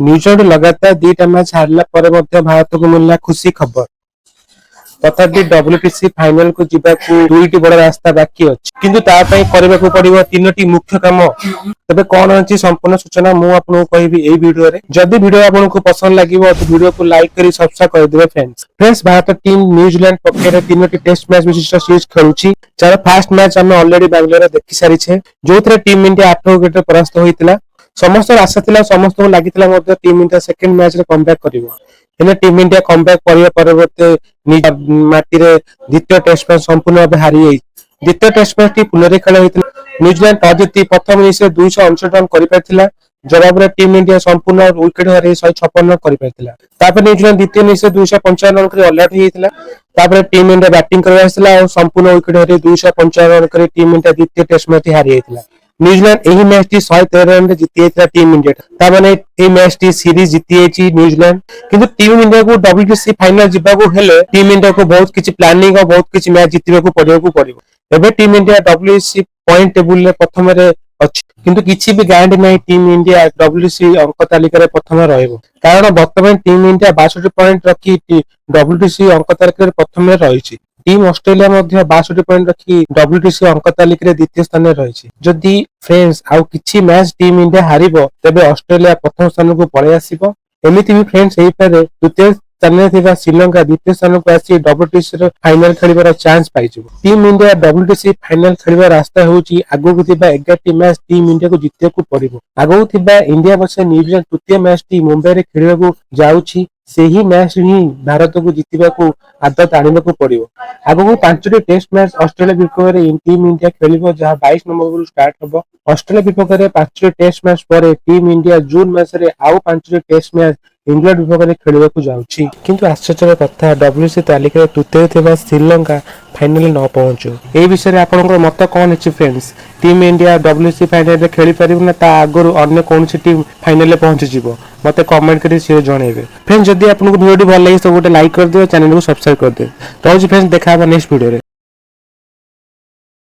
New Zealand लगातार 2टा match हारला पर मध्य भारत को मिलला खुशी खबर। तथापि डब्ल्यूटीसी फाइनल को जीवाकू 2टी बड़ रास्ता बाकी अछि किंतु ता पई करबाकू पड़िबो 3टी मुख्य काम। तबे कोन अछि संपूर्ण सूचना मु आपनको कहबी एई वीडियो रे। जदि वीडियो आपनको पसंद लागिवो तो वीडियो को लाइक करी सब्सक्राइब कर देबे फ्रेंड्स भारत टीम न्यूजीलैंड पक्षरे 3टी टेस्ट मैच विशिष्ट सीरीज खेलुची। चार फर्स्ट मैच हम ऑलरेडी बेंगलोर देखि सारी छे जोथरे टीम इंडिया 8 विकेट रे परास्त होइतिला। समस्त आशा थिला समस्त लागितिला मध्ये टीम इंडिया सेकंड मैच रे कमबैक करिवो। हेले टीम इंडिया कमबैक करिया परवर्ते माटी रे द्वितीय टेस्ट मैच संपूर्ण भाबे हारि गई। द्वितीय टेस्ट मैच टी पुनरे खेल होइतिला। न्यूजीलैंड टॉस जीति प्रथम इनिंग्स 259 रन करि पाइतिला। जवाब रे टीम इंडिया संपूर्ण विकेट हारि 156 रन करि पाइतिला। तापर न्यूजीलैंड द्वितीय इनिंग्स 255 रन करि ऑल आउट होइतिला। तापर टीम इंडिया बैटिंग करबा आसिला और संपूर्ण विकेट हारि 255 रन करि टीम इंडिया द्वितीय टेस्ट मैच हारि जाइतिला। न्यूजीलैंड एही मैच टी 113 रन रे जीति जाइतिला टीम इंडिया। ता माने ए मैच टी सीरीज जीति जाइछि न्यूजीलैंड। किंतु टीम इंडिया को डब्ल्यूटीसी फाइनल जिबाकू हेले टीम इंडिया को बहुत किछि प्लानिंग और बहुत किछि मैच जितिबाकू पड़िबो। एबे team India WTC point table रे प्रथम रे अछि किंतु किछि भी गारंटी नै टीम इंडिया डब्ल्यूटीसी अंक तालिका रे प्रथम रहइबो। कारण वर्तमान टीम इंडिया 62 पॉइंट रखी डब्ल्यूटीसी अंक तालिका रे प्रथम रे रहिछि। टीम ऑस्ट्रेलिया मध्य 62 पॉइंट रखी डब्ल्यूटीसी अंक तालिका रे द्वितीय स्थान रे रहिछि। जदि फ्रेंड्स आउ किछि मैच टीम इंडिया हारिबो तबे ऑस्ट्रेलिया प्रथम स्थान को पळे आसीबो। एमिति भी फ्रेंड्स एही पारे द्वितीय स्थान रे थिबा श्रीलंका द्वितीय स्थान को आसी डब्ल्यूटीसी रे फाइनल खेलिबार चांस पाइजिबो। टीम इंडिया डब्ल्यूटीसी फाइनल खेलिबार रास्ता होउची आगु थिबा 11टी मैच टीम इंडिया को जितियाकू पड़िबो। आगु थिबा इंडिया वर्सेस न्यूजीलैंड तृतीय मैच टी मुंबई रे खेलिबाकू जाउची। सेही मैच ही भारत को जितिबाकू आदत आनिबाकू पड़िबो। आगु 5टी टेस्ट मैच ऑस्ट्रेलिया विपक्ष रे टीम इंडिया खेलिबो जहां 22 नंबर रू स्टार्ट हबो। ऑस्ट्रेलिया विपक्ष रे 5टी टेस्ट मैच पर टीम इंडिया जून मास रे आउ 5टी टेस्ट मैच इंग्लैंड विपक्ष रे खेलिबाकू जाउची। किंतु आश्चर्य कथा डब्ल्यूसी तालिका रे तृतीय थिबा श्रीलंका फाइनल न पहुंचो। ए विषय रे आपनकर मत कोन अछि friends? Team India WC final रे खेली परिबो ना ता आगरु अन्य कोनसी टीम फाइनल रे पहुंची जिवो? मते कमेंट करी शेयर जणेबे। फ्रेंड्स जदि आपनको वीडियो भल लागि तो गोटे लाइक कर दियो, चैनल को सब्सक्राइब कर दियो। तो फ्रेंड्स देखा नेक्स्ट वीडियो रे।